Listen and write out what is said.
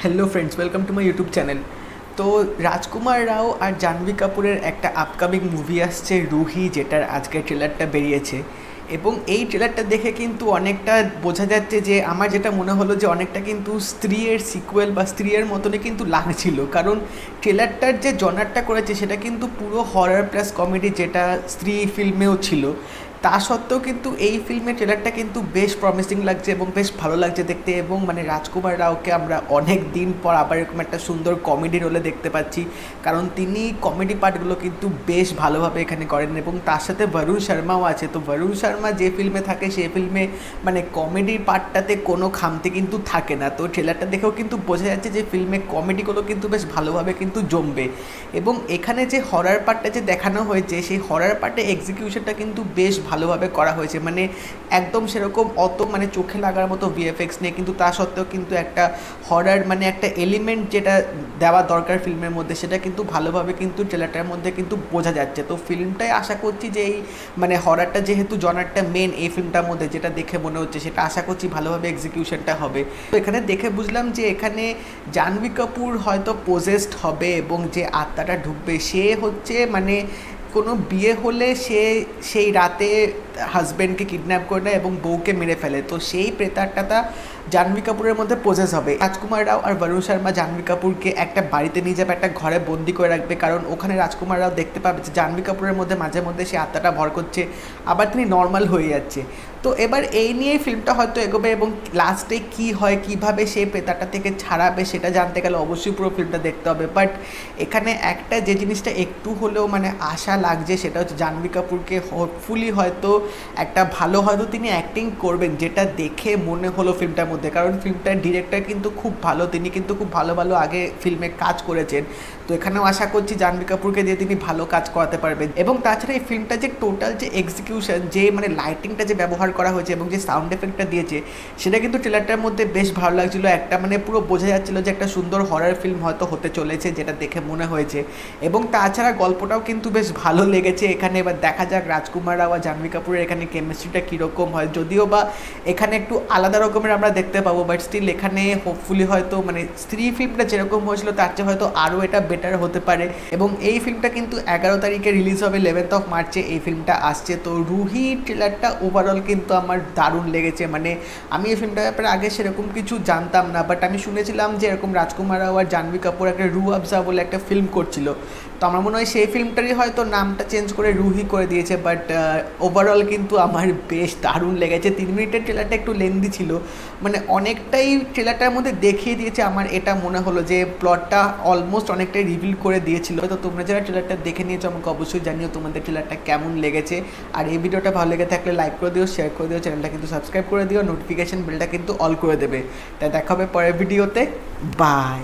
Hello friends, welcome to my YouTube channel. তো রাজকুমার রাও আর জাহ্নবী কাপুরের একটা আপকামিং মুভি আসছে রুহি, যেটার আজকের ট্রেলারটা বেরিয়েছে। এবং এই ট্রেলারটা দেখে কিন্তু অনেকটা বোঝা যাচ্ছে যে আমার যেটা মনে হলো যে অনেকটা কিন্তু স্ত্রীর সিকুয়েল বা স্ত্রীর মতনই কিন্তু লাগছিল, কারণ ট্রেলারটার যে জনারটা করেছে সেটা কিন্তু পুরো হরর প্লাস কমেডি, যেটা স্ত্রী ফিল্মেও ছিল। তা সত্ত্বেও কিন্তু এই ফিল্মের ট্রেলারটা কিন্তু বেশ প্রমিসিং লাগছে এবং বেশ ভালো লাগছে দেখতে। এবং মানে রাজকুমার রাওকে আমরা অনেক দিন পর আবার এরকম একটা সুন্দর কমেডি রোলে দেখতে পাচ্ছি, কারণ তিনি কমেডি পার্টগুলো কিন্তু বেশ ভালোভাবে এখানে করেন। এবং তার সাথে বরুণ শর্মাও আছে। তো বরুণ শর্মা যে ফিল্মে থাকে সেই ফিল্মে মানে কমেডির পার্টটাতে কোনো খামতি কিন্তু থাকে না। তো ট্রেলারটা দেখেও কিন্তু বোঝা যাচ্ছে যে ফিল্মে কমেডিগুলো কিন্তু বেশ ভালোভাবে কিন্তু জমবে। এবং এখানে যে হরার পার্টটা যে দেখানো হয়েছে সেই হরার পার্টে এক্সিকিউশনটা কিন্তু বেশ ভালোভাবে করা হয়েছে। মানে একদম সেরকম অত মানে চোখে লাগার মতো ভিএফএক্স নেই, কিন্তু তা সত্ত্বেও কিন্তু একটা হরার মানে একটা এলিমেন্ট যেটা দেওয়া দরকার ফিল্মের মধ্যে সেটা কিন্তু ভালোভাবে কিন্তু ট্রেলারটার মধ্যে কিন্তু বোঝা যাচ্ছে। তো ফিল্মটাই আশা করছি যে এই মানে হরারটা যেহেতু জনারটা মেন এই ফিল্মটার মধ্যে, যেটা দেখে মনে হচ্ছে সেটা আশা করছি ভালোভাবে এক্সিকিউশনটা হবে। তো এখানে দেখে বুঝলাম যে এখানে জাহ্নবী কাপুর হয়তো পজেসড হবে এবং যে আত্মাটা ঢুকবে সে হচ্ছে মানে কোনো বিয়ে হলে সে সেই রাতে হাজব্যান্ডকে কিডন্যাপ করে নেয় এবং বউকে মেরে ফেলে। তো সেই প্রেতাত্মাটা জাহ্নবী কাপুরের মধ্যে পজেস হবে। রাজকুমার রাও আর বরুণ শর্মা জাহ্নবী কাপুরকে একটা বাড়িতে নিয়ে যাবে, একটা ঘরে বন্দি করে রাখবে, কারণ ওখানে রাজকুমার রাও দেখতে পাবে যে জাহ্নবী কাপুরের মধ্যে মাঝে মধ্যে সে আত্মাটা ভর করছে, আবার তিনি নর্মাল হয়ে যাচ্ছে। তো এবার এই নিয়েই ফিল্মটা হয়তো এগোবে এবং লাস্টে কী হয়, কীভাবে সেই প্রেতাটা থেকে ছাড়াবে সেটা জানতে গেলে অবশ্যই পুরো ফিল্মটা দেখতে হবে। বাট এখানে একটা যে জিনিসটা একটু হলেও মানে আশা লাগছে সেটা হচ্ছে জাহ্নবী কাপুরকে হোপফুলি হয়তো একটা ভালো হয়তো তিনি অ্যাক্টিং করবেন, যেটা দেখে মনে হলো ফিল্মটার মধ্যে। কারণ ফিল্মটার ডিরেক্টর কিন্তু খুব ভালো, তিনি কিন্তু খুব ভালো ভালো আগে ফিল্মে কাজ করেছেন। তো এখানেও আশা করছি জাহ্নবী কাপুরকে দিয়ে তিনি ভালো কাজ করাতে পারবেন। এবং তাছাড়া এই ফিল্মটা যে টোটাল যে এক্সিকিউশন, যে মানে লাইটিংটা যে ব্যবহার করা হয়েছে এবং যে সাউন্ড এফেক্টটা দিয়েছে সেটা কিন্তু ট্রেলারটার মধ্যে বেশ ভালো লাগছিলো। একটা মানে পুরো বোঝা যাচ্ছিলো যে একটা সুন্দর হরর ফিল্ম হয়তো হতে চলেছে, যেটা দেখে মনে হয়েছে। এবং তাছাড়া গল্পটাও কিন্তু বেশ ভালো লেগেছে এখানে। এবার দেখা যাক রাজকুমার রাও আর জাহ্নবী কাপুরের এখানে কেমিস্ট্রিটা কীরকম হয়, যদিও বা এখানে একটু আলাদা রকমের আমরা দেখতে পাবো। বাট স্টিল এখানে হোপফুলি হয়তো মানে স্ত্রী ফিল্মটা যেরকম হয়েছিল তার চেয়ে হয়তো আরও এটা বেটার হতে পারে। এবং এই ফিল্মটা কিন্তু 11 তারিখে রিলিজ হবে, 11th of March এই ফিল্মটা আসছে। তো রুহি ট্রেলারটা ওভারঅল কিন্তু আমার দারুণ লেগেছে। মানে আমি এই ফিল্মটার ব্যাপারে আগে সেরকম কিছু জানতাম না, বাট আমি শুনেছিলাম যে এরকম রাজকুমার রাও আর জাহ্নবী কাপুর একটা রু আফজা বলে একটা ফিল্ম করছিল। তো আমার মনে হয় সেই ফিল্মটারই হয়তো নামটা চেঞ্জ করে রুহি করে দিয়েছে। বাট ওভারঅল কিন্তু আমার বেশ দারুণ লেগেছে। 3 মিনিটের ট্রেলারটা একটু লেন্দি ছিল, মানে অনেকটাই ট্রেলারটার মধ্যে দেখিয়ে দিয়েছে। আমার এটা মনে হলো যে প্লটটা অলমোস্ট অনেকটাই রিভিল করে দিয়েছিল। তো তোমরা যারা ট্রেলারটা দেখে নিয়েছো আমাকে অবশ্যই জানিও তোমাদের ট্রেলারটা কেমন লেগেছে। আর এই ভিডিওটা ভালো লেগে থাকলে লাইক করে দিও, শেয়ার করে দিও, চ্যানেলটা কিন্তু সাবস্ক্রাইব করে দিও, নোটিফিকেশন বেলটা কিন্তু অল করে দেবে। তাই দেখা হবে পরের ভিডিওতে। বাই।